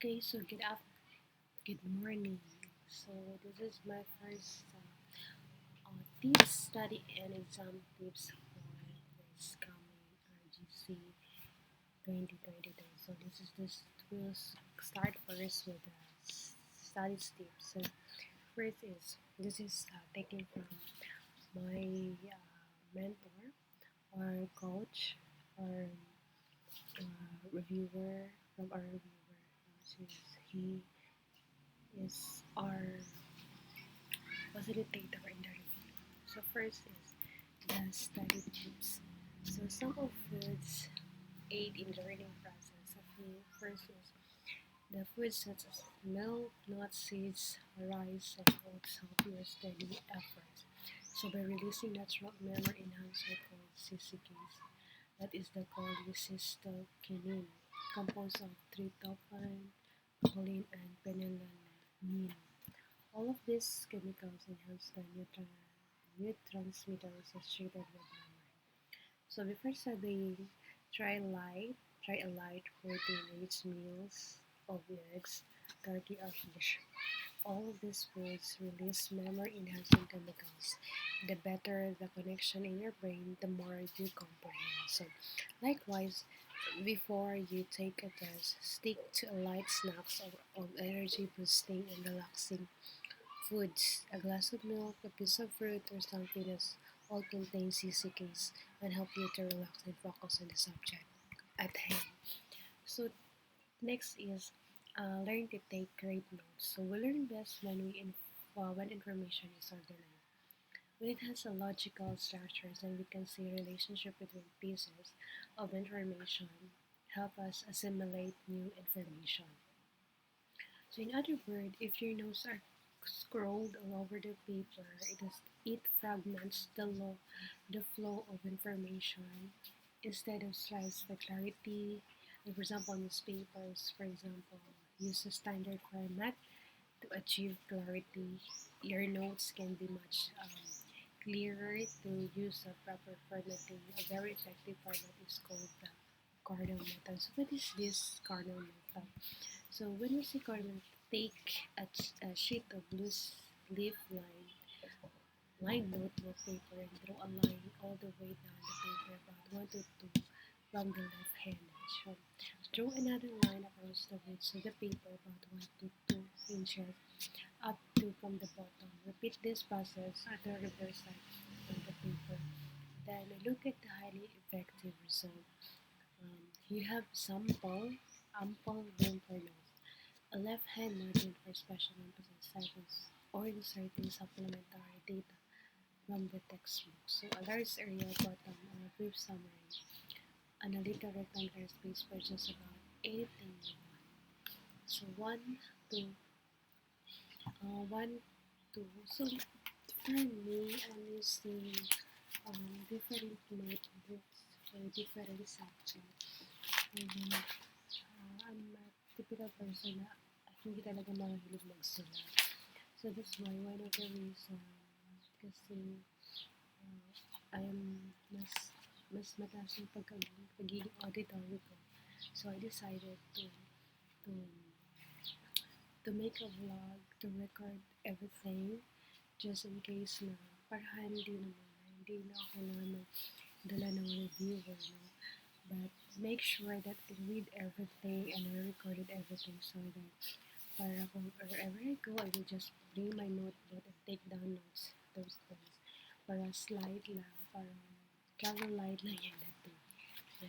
Okay, so good morning. So this is my first tips study and exam tips for this coming RGC 2023. So we'll start first with the study tips. So first is this is taken from my mentor or coach or reviewer from our reviewer. He is our facilitator in the review. So first is the study tips. So some of foods aid in the learning process. First is the foods such as milk, nuts, seeds, rice, and oats help your steady effort. So by releasing natural memory enhancer called CCKs, that is the cholecystokinin, composed of tryptophan, choline, and phenylalanine. All of these chemicals enhance the neurotransmitters associated with memory. So before studying, try light, try a light protein-rich meals of eggs, turkey, or fish. All of these foods release memory-enhancing chemicals. The better the connection in your brain, the more you comprehend. So, likewise, before you take a test, stick to a light snacks of energy boosting and relaxing foods. A glass of milk, a piece of fruit, or something else all contain CCKs and help you to relax and focus on the subject at hand. So next is learn to take great notes. So we learn best when information is organized. When it has a logical structures and we can see relationship between pieces of information help us assimilate new information. So in other words, if your notes are scrolled all over the paper, it fragments the flow of information instead of slides for clarity. And for example, newspapers, for example, use a standard format to achieve clarity. Your notes can be much clearer to use a proper formatting. A very effective format is called the Cardinal method. So what is this Cardinal method? So when you say Cardinal, take a sheet of loose leaf lined notebook paper and draw a line all the way down the paper about 1 to 2 from the left hand edge. So draw another line across the width of the paper about 1 to 2 inches up to from the bottom. Repeat this process at the reverse side of the paper. Then look at the highly effective result. You have ample room for notes, a left-hand margin for special emphasis titles or inserting supplementary data from the textbook. So a large area bottom or a brief summary, and a little rectangular space for just about anything you want. So one, two. So for me, I'm using different notebooks for different subjects. And then, I'm a typical person na hindi talaga mahilig magsulat. So that's why one of the reasons kasi I am mas mataas yung pagiging auditory ko. So I decided to to make a vlog, to record everything just in case na para hindi na ako kailangan magdala ng reviewer, no? But make sure that I read everything and I recorded everything so that para kung wherever I go, I will just bring my notebook and take down notes, those things. Para slide lang, para travel light lang yan dati. So,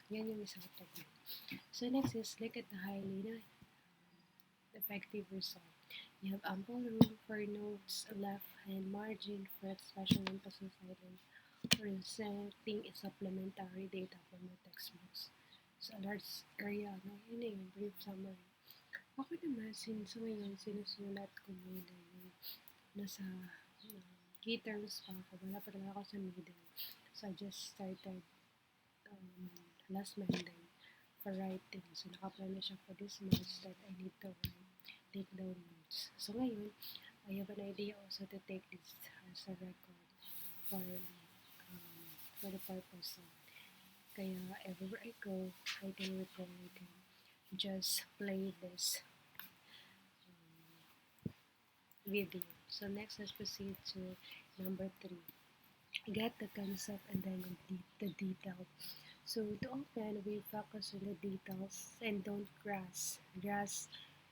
yan yung isang technique. So next is look at the highly effective result. You have ample room for notes, a left-hand margin for special emphasis items, or inserting a supplementary data from the textbooks. So a large area, no? Yun na yung brief summary. Ako naman, since ngayon sinusulat ko muna yung nasa key terms pa ako, wala pa talaga ako sa middle. So I just started last Monday for writing. So nakaplano siya for this month that I need to take down notes. So ngayon, I have an idea also to take this as a record for the purpose of kaya everywhere I go, I can record, I can just play this video. So next, let's proceed to number 3. Get the concept and then the detail. So to open, we focus on the details and don't grasp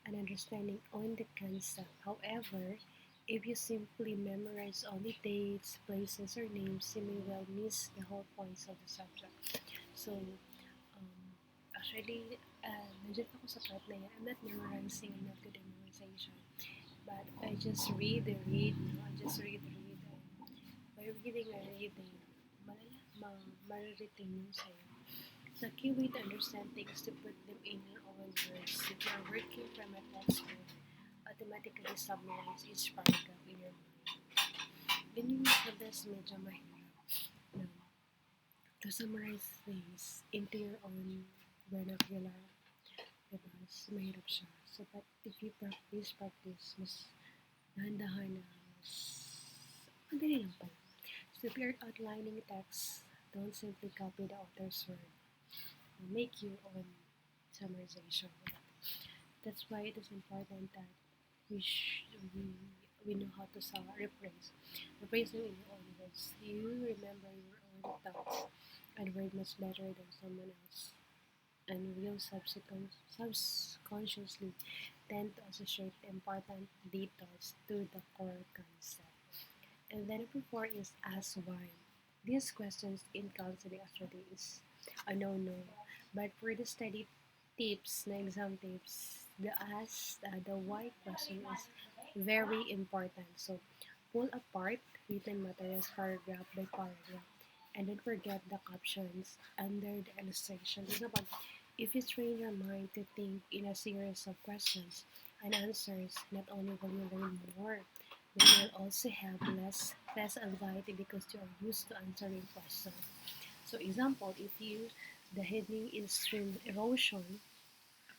an understanding on the concept. However, if you simply memorize only dates, places, or names, you may well miss the whole points of the subject. So, actually, nandiyan ako sa part na yan. I'm not memorizing, I'm not good at memorization. But I just read, no? I just read. By reading and reading, maririting yun sa'yo. The key way to understand things to put them in your own words. If you are working from a textbook, automatically summarize each paragraph in your mind. Then yung sometimes medyo mahirap na to summarize things into your own vernacular. Diba? So, mahirap siya. So, but if you practice, mas dahan-dahan na, mas madali lang pala. So, if you're outlining text, don't simply copy the author's word. Make your own summarization. That's why it is important that we know how to rephrase. Rephrasing in your own words. You remember your own thoughts and word much better than someone else. And we'll subconsciously tend to associate important details to the core concept. And then number 4 is ask why. These questions in counseling actually is a no-no. But for the study tips, na exam tips, the why question is very important. So pull apart written materials paragraph by paragraph. And don't forget the captions under the illustration. Example, if you train your mind to think in a series of questions and answers, not only will you learn more, but you will also have less anxiety because you are used to answering questions. So example, if the heading is stream erosion,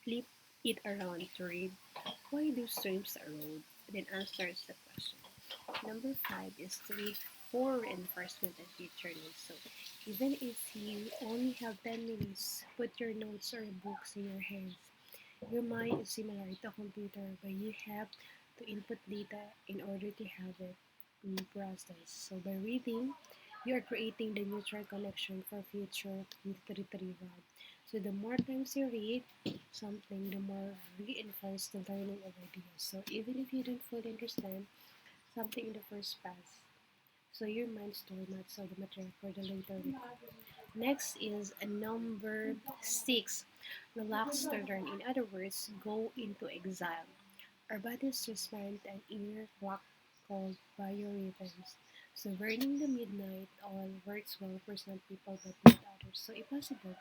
flip it around to read why do streams erode? Then answers the question. Number 5 is to read for reinforcement and future notes. So even if you only have 10 minutes, put your notes or books in your hands. Your mind is similar to a computer, but you have to input data in order to have it processed. So by reading, you are creating the neutral connection for future retrieval. So the more times you read something, the more reinforce the learning of ideas. So even if you don't fully understand something in the first pass, so your mind store maps of the material for the later read. Next is number 6. Relax to learn. In other words, go into exile. Our body is transparent and inner clock called biorhythms. So burning the midnight oil works well for some people but not others. So if possible,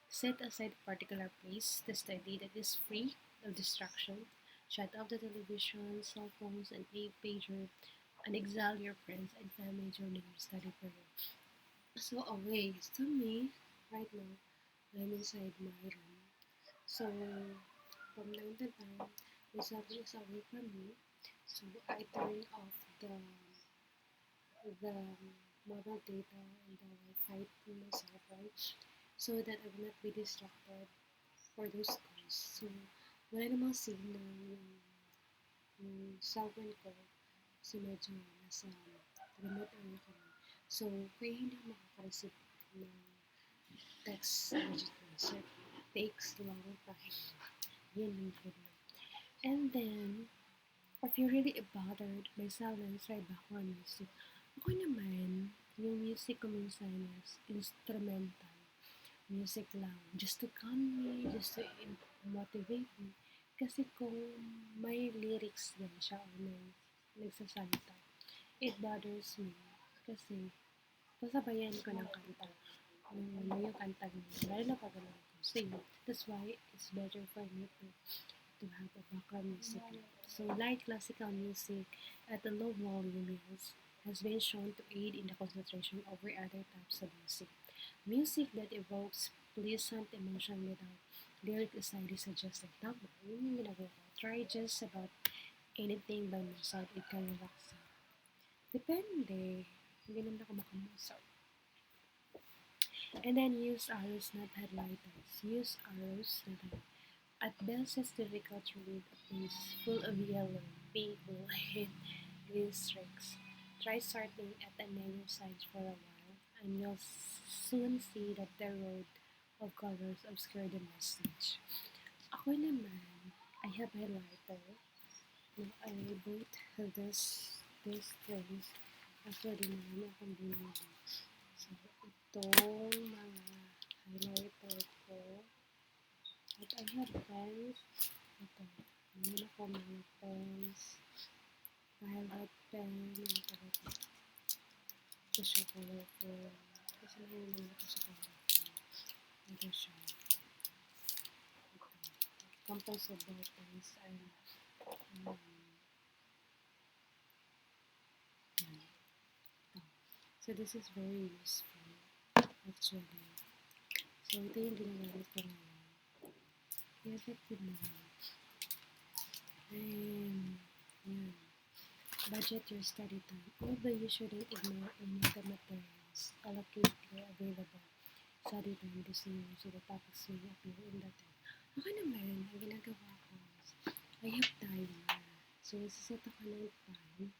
set aside a particular place to study that is free of distraction. Shut off the television, cell phones, and pager, and exile your friends and family during your study period. So away. So me, right now, I'm inside my room. So from 9 to 10, my something is away from me. So I turn off the mobile data and the Wi-Fi in my cell phone so that I will not be distracted for those calls. So wala namang signal yung cellphone ko kasi medyo nasa remote area kami. So kaya hindi ako makaka-receive ng text message. So it takes long time. Yun yung problem. And then, if you're really bothered by silence, try background music. Ako naman, yung music ko minsan is instrumental. Music lang. Just to calm me, just to motivate me. Kasi kung may lyrics din siya o may nagsasalita, it bothers me. Kasi, pasabayan ko ng kanta. Yung kanta niya. Lalo na pag alam ko. So, that's why it's better for me to have a background music. So, light classical music at a low volume has been shown to aid in the concentration over other types of music. Music that evokes pleasant emotion without lyric anxiety suggested. Tama, yun yung ginagawa ko. Try just about anything by Mozart, it can relax you. Depende. Hindi naman ako maka-Mozart. And then use arrows, not highlighters. Use arrows, not highlighters. At best, it's difficult to read a page full of yellow, pink, and green streaks. Try starting at the negative sides for a while, and you'll soon see that the road of colors obscure the message. Ako naman, I have highlighter. No, I bought this things. Actually, marami akong binili. So, itong mga highlighter ko. At I have pens. Ito. Meron ako mga pens. Highlight pen. Ano pa ba ito? Ito siya colorful. Kasi naman ako sa colorful. Ito siya. Ito. Composable pens. And, um, yan. Ito. So, this is very useful. Actually. So, ito yung ginagamit ko ngayon. Effective naman. And, yan. Budget your study time. Although you shouldn't ignore any of the materials, allocate your available study time the same way so the topics may appear in the time. Ako naman, ang ginagawa ko is, I have timer. So, nagsaset ako ng time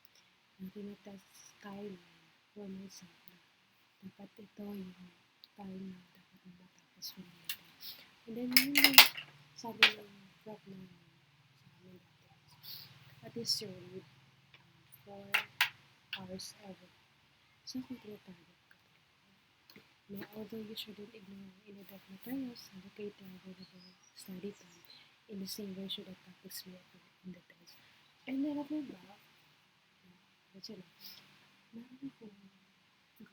na tinatest timer for myself na dapat ito yung time na dapat na matapos ko natin. And then, yun yung sabi ng prof namin sa amin dati, at least you read 4 hours every day. So, kung tinatarget ko now, although you shouldn't ignore any of the materials, allocate the available study time in the same way should the topics be appear in the test. And then, after that, kasi na, meron akong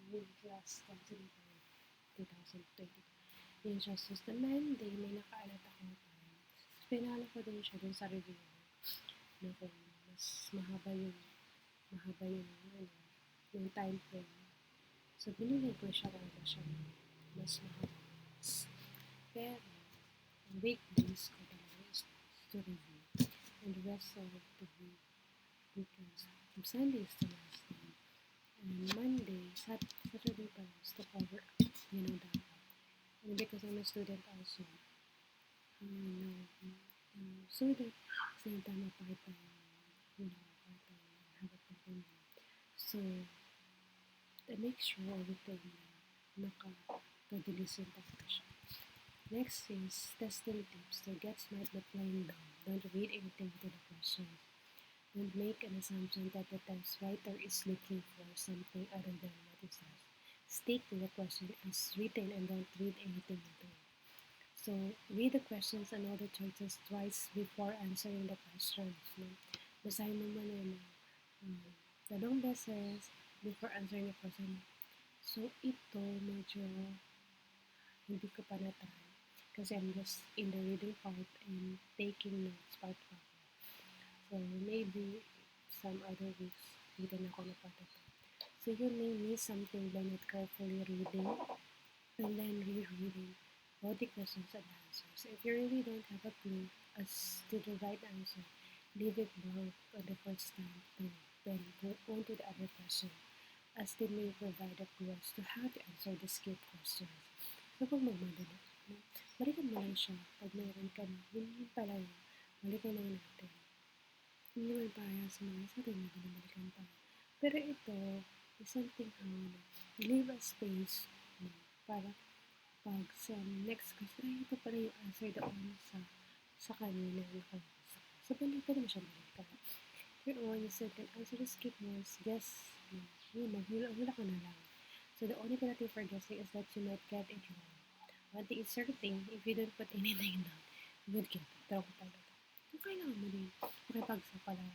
going class counseling for 2020. Yun siya. So, sa Monday, may nakaalat akong time. Pinalo ko din siya dun sa review na kung mas mahaba yung yung time frame. So, binigay ko siya talaga siya mas mahaba. Pero, ang weekdays ko talaga is to review. And the rest of the week, because from Sunday is the last day. And Monday, Saturday pa is to cover up, dapat. And because I'm a student also, student, same time a part-time, part-time, have a part-time. So, to make sure everything nakapabilis yung talaga siya. Next is testing tips. So, get smart but playing dumb. Don't read anything to the question. Don't make an assumption that the test writer is looking for something other than what it says. Stick to the question as written and don't read anything into it. So, read the questions and all the choices twice before answering the questions. Basahin mo muna dalawang beses before answering the question. So, ito medyo hindi ko pa na-try. Kasi I'm just in the reading part and taking notes part pa. So, maybe some other weeks, hindi na ako napatuto. So, you may miss something by not carefully reading and then rereading all the questions and answers. If you really don't have a clue as to the right answer, leave it blank on the first time through. Then go on to the other question, as they may provide a clue as to how to answer the skip questions. So, pag magmadali, balikan mo lang siya pag meron ka na. Yun pala yun. Balikan lang natin. Hindi naman para sa mga sarili na binabalikan pa. Pero ito, is something leave a space para pag sa next question, ay ito pala yung answer doon sa kanina. So, balikan mo siya balikan. Pero when you said that answer the skip was guess, hula ka na lang. So, the only penalty for guessing is that you might get it wrong. One thing is certain, if you don't put anything down, you would get it. Pero kung talaga. So, kailangan mo din makipagsa pa lang.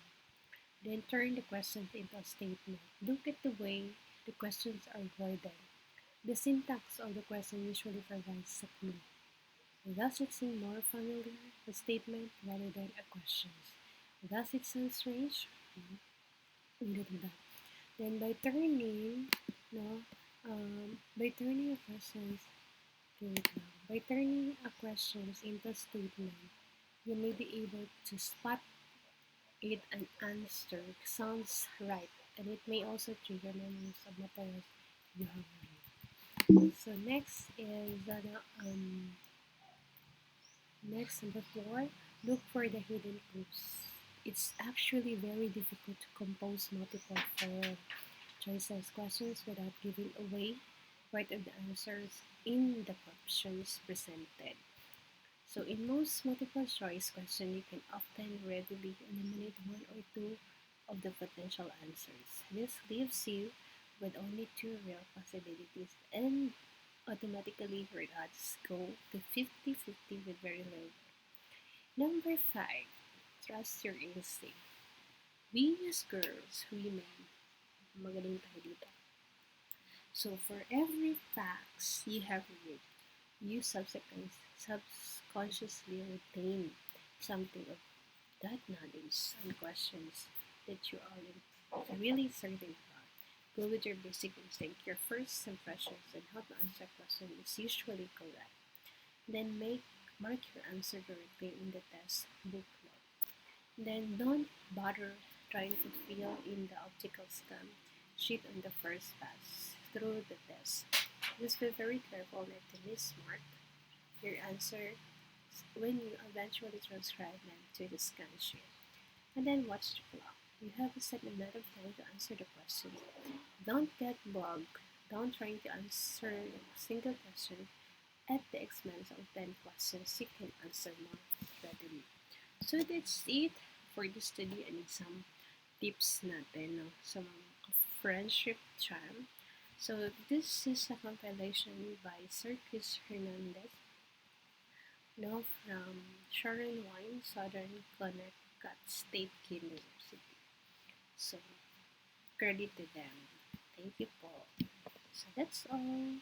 Then, turn the questions into a statement. Look at the way the questions are worded. The syntax of the question usually provides a clue. Does it seem more familiar, a statement, rather than a question? Does it sound strange? Then by turning, by turning a questions into a statement, you may be able to spot it an answer sounds right, and it may also trigger memories of materials you have read. So next is Next, number 4, look for the hidden clues. It's actually very difficult to compose multiple choices questions without giving away part of the answers in the options presented. So in most multiple choice questions, you can often readily eliminate one or two of the potential answers. This leaves you with only two real possibilities and automatically your odds go to 50-50 with very little. Number 5, trust your instinct. We as girls, women, magaling tayo dito. So for every facts you have read, you subconsciously retain something of that knowledge and questions that you are really certain about. Go with your basic instinct. Your first impressions and how to answer questions is usually correct. Then mark your answer directly in the test booklet. Then don't bother trying to fill in the optical scan sheet on the first pass through the test. Just be very careful not to mismark your answer when you eventually transcribe them to the scan sheet. And then watch the clock. You have a set amount of time to answer the question. Don't get bogged down trying to answer a single question at the expense of 10 questions you can answer more readily. So that's it for the study and exam tips natin no, sa mga friendship charm. So this is a compilation by Sir Chris Hernandez no, from Sharon Wine, Southern Connecticut State University. So credit to them. Thank you po. So that's all.